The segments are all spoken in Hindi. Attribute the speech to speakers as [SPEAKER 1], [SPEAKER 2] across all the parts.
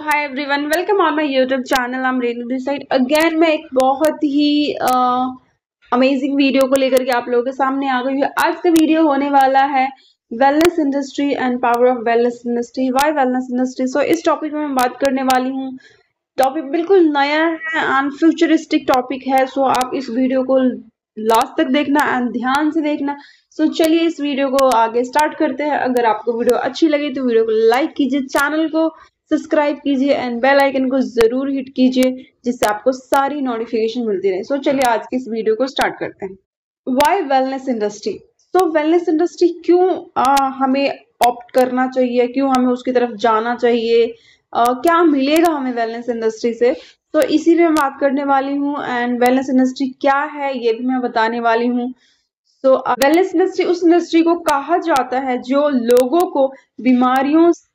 [SPEAKER 1] Hi everyone, welcome on my YouTube channel. I am Renu this side again. मैं एक बहुत ही अमेजिंग वीडियो को लेकर के आप लोगों के सामने आ गई हूँ। आज का वीडियो होने वाला है wellness industry and power of wellness industry, why wellness industry. So इस टॉपिक में मैं बात करने वाली हूँ। टॉपिक बिल्कुल नया है एंड फ्यूचरिस्टिक टॉपिक है। सो आप इस वीडियो को लास्ट तक देखना एंड ध्यान से देखना। सो चलिए इस वीडियो को आगे स्टार्ट करते हैं। अगर आपको वीडियो अच्छी लगी तो वीडियो को लाइक कीजिए, चैनल को सब्सक्राइब कीजिए एंड बेल आइकन को जरूर हिट कीजिए, जिससे आपको सारी नोटिफिकेशन मिलती रहे। सो चलिए आज की इस वीडियो को स्टार्ट करते हैं। Why wellness industry. So wellness industry क्यों हमें ऑप्ट करना चाहिए, क्यों हमें उसकी तरफ जाना चाहिए, क्या मिलेगा हमें वेलनेस इंडस्ट्री से। तो इसी में बात करने वाली हूँ एंड वेलनेस इंडस्ट्री क्या है ये भी मैं बताने वाली हूँ। तो वेलनेस इंडस्ट्री उस इंडस्ट्री को कहा जाता है जो लोगों को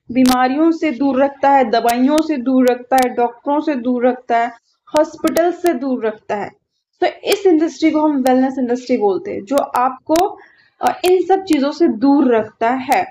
[SPEAKER 1] बीमारियों से दूर रखता है, दवाइयों से दूर रखता है, डॉक्टरों से दूर रखता है, हॉस्पिटल से दूर रखता है। तो इस इंडस्ट्री को हम वेलनेस इंडस्ट्री बोलते हैं, जो आपको इन सब चीजों से दूर रखता है।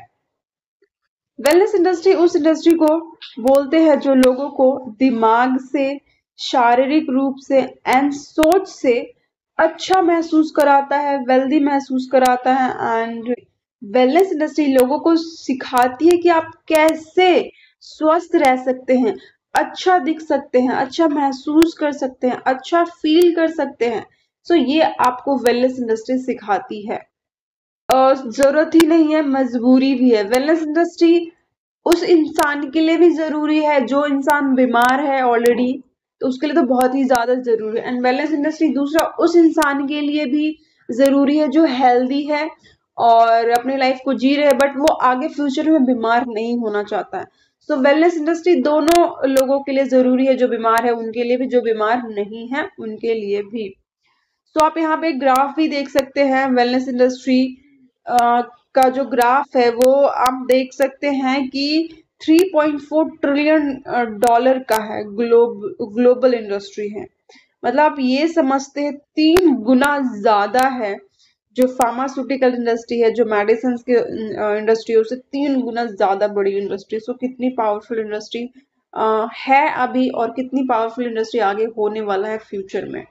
[SPEAKER 1] वेलनेस इंडस्ट्री उस इंडस्ट्री को बोलते हैं जो लोगों को दिमाग से, शारीरिक रूप से एंड सोच से अच्छा महसूस कराता है, वेल्दी महसूस कराता है। एंड वेलनेस इंडस्ट्री लोगों को सिखाती है कि आप कैसे स्वस्थ रह सकते हैं, अच्छा दिख सकते हैं, अच्छा महसूस कर सकते हैं, अच्छा फील कर सकते हैं। सो ये आपको वेलनेस इंडस्ट्री सिखाती है। जरूरत ही नहीं है, मजबूरी भी है। वेलनेस इंडस्ट्री उस इंसान के लिए भी जरूरी है जो इंसान बीमार है ऑलरेडी, तो उसके लिए तो बहुत ही ज्यादा जरूरी है। एंड वेलनेस इंडस्ट्री दूसरा उस इंसान के लिए भी जरूरी है जो हेल्दी है और अपनी लाइफ को जी रहे हैं, बट वो आगे फ्यूचर में बीमार नहीं होना चाहता है। सो वेलनेस इंडस्ट्री दोनों लोगों के लिए जरूरी है, जो बीमार है उनके लिए भी, जो बीमार नहीं है उनके लिए भी। तो आप यहाँ पे ग्राफ भी देख सकते हैं। वेलनेस इंडस्ट्री का जो ग्राफ है वो आप देख सकते हैं कि 3.4 ट्रिलियन डॉलर का है, ग्लोबल इंडस्ट्री है। मतलब आप ये समझते हैं 3 गुना ज्यादा है। जो फार्मास्यूटिकल इंडस्ट्री है, जो मेडिसिन के इंडस्ट्री है, उससे 3 गुना ज्यादा बड़ी इंडस्ट्री। सो कितनी पावरफुल इंडस्ट्री है अभी, और कितनी पावरफुल इंडस्ट्री आगे होने वाला है फ्यूचर में।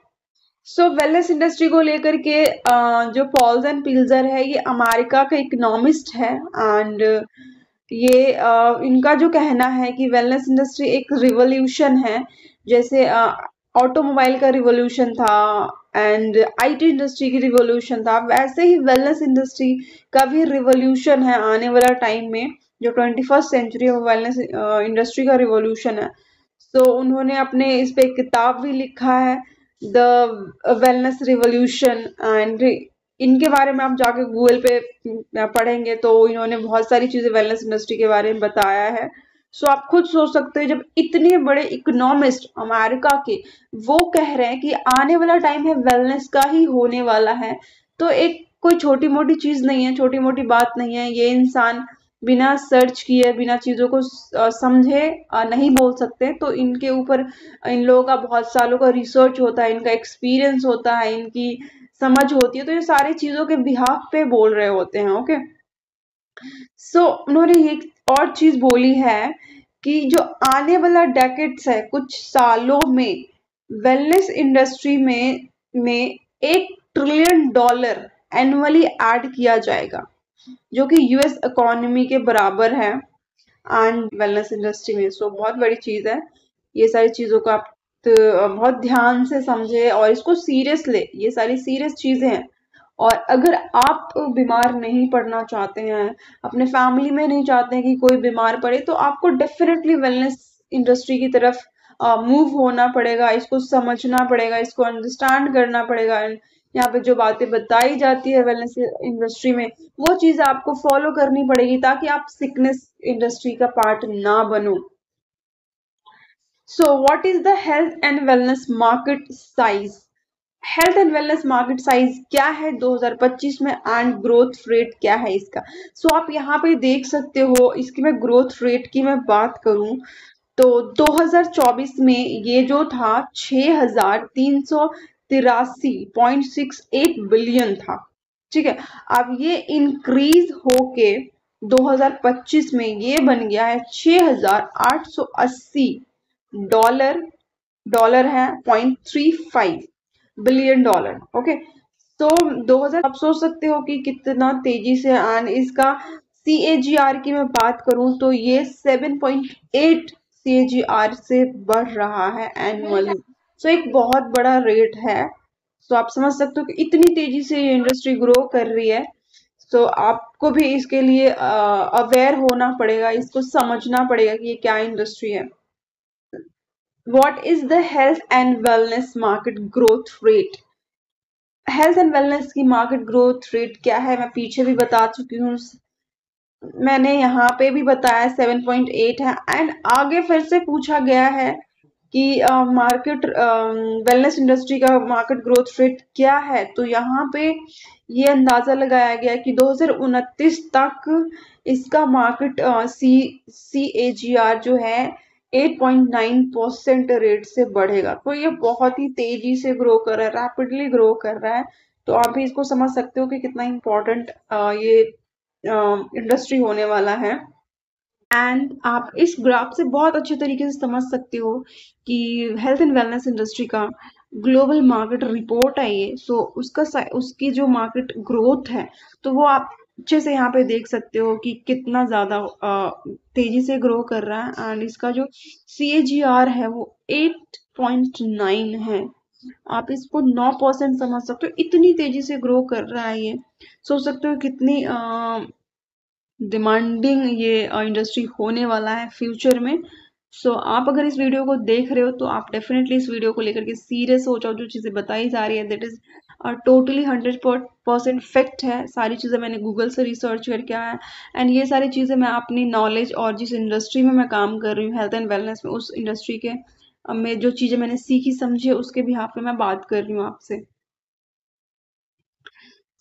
[SPEAKER 1] सो वेलनेस इंडस्ट्री को लेकर के जो पॉल्स एंड पिल्जर है, ये अमेरिका का इकोनॉमिस्ट है। एंड ये इनका जो कहना है कि वेलनेस इंडस्ट्री एक रिवॉल्यूशन है। जैसे ऑटोमोबाइल का रिवॉल्यूशन था एंड आईटी इंडस्ट्री की रिवॉल्यूशन था, वैसे ही वेलनेस इंडस्ट्री का भी रिवॉल्यूशन है आने वाला टाइम में, जो 21st century of wellness industry का रिवॉल्यूशन है। तो उन्होंने अपने इस पे एक किताब भी लिखा है, द वेलनेस रिवॉल्यूशन। एंड इनके बारे में आप जाके गूगल पे पढ़ेंगे तो इन्होंने बहुत सारी चीजें वेलनेस इंडस्ट्री के बारे में बताया है। सो आप खुद सोच सकते हो, जब इतने बड़े इकोनॉमिस्ट अमेरिका के वो कह रहे हैं कि आने वाला टाइम है वेलनेस का ही होने वाला है, तो एक कोई छोटी मोटी चीज नहीं है, छोटी मोटी बात नहीं है। ये इंसान बिना सर्च किए, बिना चीजों को समझे नहीं बोल सकते। तो इनके ऊपर इन लोगों का बहुत सालों का रिसर्च होता है, इनका एक्सपीरियंस होता है, इनकी समझ होती है, तो ये सारी चीजों के बिहाफ पे बोल रहे होते हैं। ओके, सो उन्होंने एक और चीज बोली है कि जो आने वाला डेकेड्स है, कुछ सालों में वेलनेस इंडस्ट्री में 1 ट्रिलियन डॉलर एनुअली ऐड किया जाएगा, जो कि यूएस इकोनॉमी के बराबर है एंड वेलनेस इंडस्ट्री में। सो बहुत बड़ी चीज है। ये सारी चीजों को आप बहुत ध्यान से समझे और इसको सीरियस ले। ये सारी सीरियस चीजें हैं। और अगर आप बीमार नहीं पड़ना चाहते हैं, अपने फैमिली में नहीं चाहते हैं कि कोई बीमार पड़े, तो आपको डेफिनेटली वेलनेस इंडस्ट्री की तरफ मूव होना पड़ेगा। इसको समझना पड़ेगा, इसको अंडरस्टैंड करना पड़ेगा। यहाँ पे जो बातें बताई जाती है वेलनेस इंडस्ट्री में, वो चीज आपको फॉलो करनी पड़ेगी, ताकि आप सिकनेस इंडस्ट्री का पार्ट ना बनो। So what is the health and wellness market size. Health and wellness market size क्या है 2025 में एंड ग्रोथ रेट क्या है इसका। सो आप यहाँ पे देख सकते हो। इसकी मैं ग्रोथ रेट की मैं बात करूं तो 2024 में ये जो था 6,383.68 बिलियन था। ठीक है, अब ये इंक्रीज होके 2025 में ये बन गया है 6,880 डॉलर। डॉलर है 0.35 बिलियन डॉलर। ओके, तो 2000 आप सोच सकते हो कि कितना तेजी से, एंड इसका CAGR की मैं बात करूं तो ये 7.8 CAGR से बढ़ रहा है एनुअली। सो एक बहुत बड़ा रेट है। सो आप समझ सकते हो कि इतनी तेजी से ये इंडस्ट्री ग्रो कर रही है। सो आपको भी इसके लिए अवेयर होना पड़ेगा, इसको समझना पड़ेगा कि ये क्या इंडस्ट्री है। What is the health and wellness market growth rate? Health and wellness की मार्केट ग्रोथ रेट क्या है मैं पीछे भी बता चुकी हूँ। मैंने यहाँ पे भी बताया 7.8 है, एंड आगे फिर से पूछा गया है कि मार्केट वेलनेस इंडस्ट्री का मार्केट ग्रोथ रेट क्या है। तो यहाँ पे ये अंदाजा लगाया गया कि 2029 तक इसका मार्केट CAGR जो है 8.9% रेट से बढ़ेगा। तो ये बहुत ही तेजी से ग्रो कर रहा है, रैपिडली ग्रो कर रहा है। तो आप भी इसको समझ सकते हो कि कितना इम्पोर्टेंट ये इंडस्ट्री होने वाला है। एंड आप इस ग्राफ से बहुत अच्छे तरीके से समझ सकते हो कि हेल्थ एंड वेलनेस इंडस्ट्री का ग्लोबल मार्केट रिपोर्ट है ये। सो उसकी जो मार्केट ग्रोथ है तो वो आप अच्छे से यहाँ पे देख सकते हो कि कितना ज्यादा तेजी से ग्रो कर रहा है। एंड इसका जो CAGR है वो 8.9 है। आप इसको 9% समझ सकते हो, इतनी तेजी से ग्रो कर रहा है ये। सोच सकते हो कितनी डिमांडिंग ये इंडस्ट्री होने वाला है फ्यूचर में। सो आप अगर इस वीडियो को देख रहे हो तो आप डेफिनेटली इस वीडियो को लेकर के सीरियस हो जाओ। जो चीज़ें बताई जा रही है दैट इज टोटली 100% फैक्ट है। सारी चीज़ें मैंने गूगल से रिसर्च करके आया है, एंड ये सारी चीज़ें मैं अपनी नॉलेज और जिस इंडस्ट्री में मैं काम कर रही हूँ हेल्थ एंड वेलनेस में, उस इंडस्ट्री के में जो चीज़ें मैंने सीखी समझी है उसके बिहाफ पे मैं बात कर रही हूँ आपसे।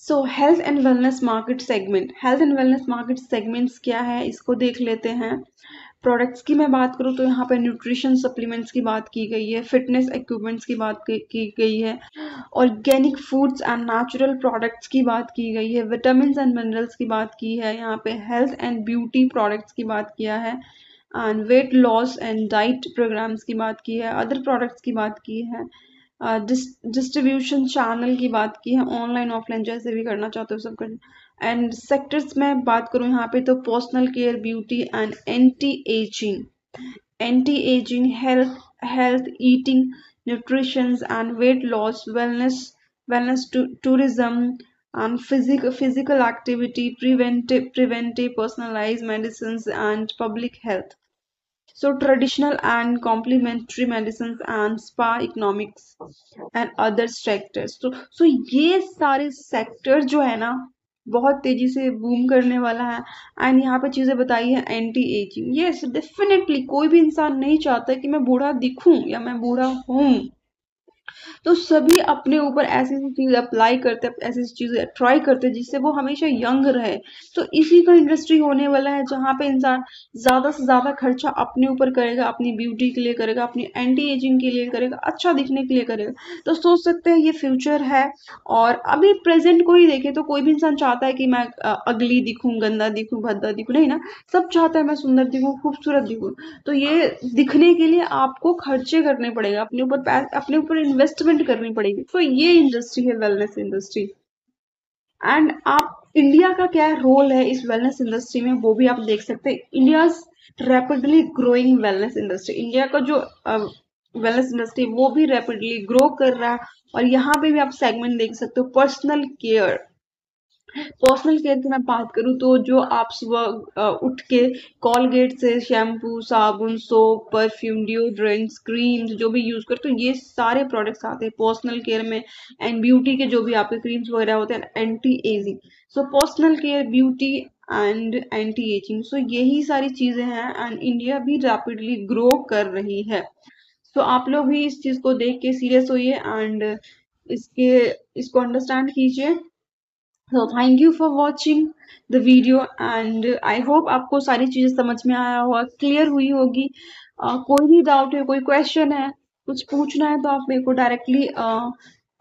[SPEAKER 1] सो health and wellness market segment, health and wellness market segments क्या है इसको देख लेते हैं। प्रोडक्ट्स की मैं बात करूँ तो यहाँ पे न्यूट्रिशन सप्लीमेंट्स की बात की गई है, फिटनेस इक्विपमेंट्स की बात की गई है, organic foods and natural products की बात की गई है, विटामिन एंड मिनरल्स की बात की है, यहाँ पे हेल्थ एंड ब्यूटी प्रोडक्ट्स की बात किया है, and weight loss and diet programmes की बात की है, अदर प्रोडक्ट्स की बात की है, डिस्ट्रीब्यूशन चैनल की बात की है, ऑनलाइन ऑफलाइन जैसे भी करना चाहते हो सब कर। एंड सेक्टर्स में बात करूँ यहाँ पे तो personal care, beauty and anti ageing, health eating, nutrition and weight loss, wellness tourism and physical activity, preventive personalized medicines and public health. So traditional and complementary medicines and spa economics and other sectors. So ये सारे सेक्टर जो है ना बहुत तेजी से बूम करने वाला है। एंड यहाँ पे चीजें बताई है एंटी एजिंग। यस डेफिनेटली कोई भी इंसान नहीं चाहता कि मैं बूढ़ा दिखूं या मैं बूढ़ा हूं। तो सभी अपने ऊपर ऐसी ऐसी चीज अप्लाई करते हैं, ऐसी ऐसी चीजें ट्राई करते हैं जिससे वो हमेशा यंग रहे। तो इसी का इंडस्ट्री होने वाला है जहाँ पे इंसान ज्यादा से ज्यादा खर्चा अपने ऊपर करेगा, अपनी ब्यूटी के लिए करेगा, अपनी एंटी एजिंग के लिए करेगा, अच्छा दिखने के लिए करेगा। तो सोच सकते हैं ये फ्यूचर है। और अभी प्रेजेंट को ही देखे तो कोई भी इंसान चाहता है कि मैं अगली दिखूं, गंदा दिखूं, भद्दा दिखूं, नहीं ना। सब चाहता है मैं सुंदर दिखूं, खूबसूरत दिखूं। तो ये दिखने के लिए आपको खर्चे करने पड़ेगा, अपने ऊपर इन्वेस्टमेंट करनी पड़ेगी। तो ये इंडस्ट्री है वेलनेस इंडस्ट्री। एंड आप इंडिया का क्या रोल है इस वेलनेस इंडस्ट्री में वो भी आप देख सकते हैं। India rapidly growing wellness industry, India का जो वेलनेस इंडस्ट्री वो भी रैपिडली ग्रो कर रहा है। और यहाँ पे भी आप सेगमेंट देख सकते हो पर्सनल केयर। पर्सनल केयर की मैं बात करूँ तो जो आप सुबह उठ के कॉलगेट से शैम्पू, साबुन, सोप, परफ्यूम, डिओड्रेंट्स, क्रीम्स जो भी यूज करते हो ये सारे प्रोडक्ट्स आते हैं पर्सनल केयर में। एंड ब्यूटी के जो भी आपके क्रीम्स वगैरह होते हैं anti ageing. So personal care, beauty and anti ageing, so यही सारी चीजें हैं। एंड इंडिया भी रैपिडली ग्रो कर रही है। सो आप लोग भी इस चीज को देख के सीरियस होइए एंड इसके इसको अंडरस्टैंड कीजिए। So thank you for watching the video and I hope आपको सारी चीजें समझ में आया होगा, क्लियर हुई होगी। कोई भी डाउट है, कोई क्वेश्चन है, कुछ पूछना है तो आप मेरे को डायरेक्टली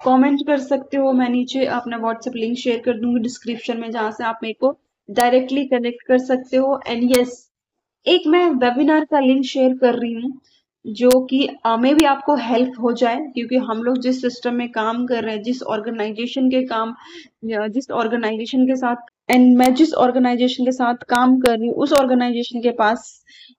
[SPEAKER 1] कमेंट कर सकते हो। मैं नीचे अपना व्हाट्सएप लिंक शेयर कर दूंगी डिस्क्रिप्शन में जहाँ से आप मेरे को डायरेक्टली कनेक्ट कर सकते हो। एंड यस, एक मैं वेबिनार का लिंक शेयर कर रही हूँ जो कि मे भी आपको हेल्प हो जाए, क्योंकि हम लोग जिस सिस्टम में काम कर रहे हैं, जिस ऑर्गेनाइजेशन के काम या जिस ऑर्गेनाइजेशन के साथ एंड मैं जिस ऑर्गेनाइजेशन के साथ काम कर रही हूँ उस ऑर्गेनाइजेशन के पास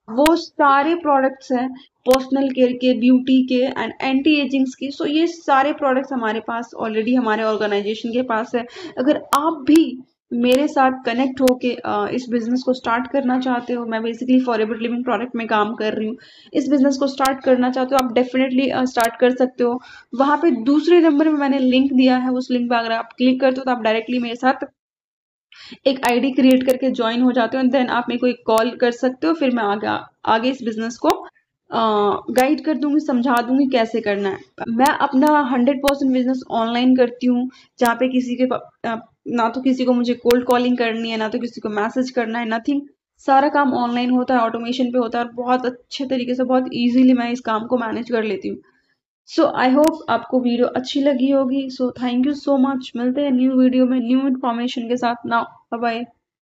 [SPEAKER 1] वो सारे प्रोडक्ट्स हैं, पर्सनल केयर के, ब्यूटी के एंड एंटी एजिंग्स की। सो ये सारे प्रोडक्ट्स हमारे पास ऑलरेडी हमारे ऑर्गेनाइजेशन के पास है। अगर आप भी मेरे साथ कनेक्ट होके इस बिजनेस को स्टार्ट करना चाहते हो, मैं बेसिकली फॉरएवर लिविंग प्रोडक्ट में काम कर रही हूँ, इस बिजनेस को स्टार्ट करना चाहते हो, आप डेफिनेटली स्टार्ट कर सकते हो। वहां पे दूसरे नंबर में मैंने लिंक दिया है, उस लिंक पे अगर आप क्लिक करते हो तो आप डायरेक्टली मेरे साथ एक आईडी क्रिएट करके ज्वाइन हो जाते हो एंड देन आप मेरे को एक कॉल कर सकते हो। फिर मैं आगे इस बिजनेस को गाइड कर दूंगी, समझा दूंगी कैसे करना है। मैं अपना 100% बिजनेस ऑनलाइन करती हूँ, जहाँ पे किसी के ना तो किसी को मुझे कोल्ड कॉलिंग करनी है, ना तो किसी को मैसेज करना है, नथिंग। सारा काम ऑनलाइन होता है, ऑटोमेशन पे होता है और बहुत अच्छे तरीके से, बहुत इजीली मैं इस काम को मैनेज कर लेती हूँ। सो आई होप आपको वीडियो अच्छी लगी होगी। So thank you so much. मिलते हैं न्यू वीडियो में न्यू इन्फॉर्मेशन के साथ। Now bye bye.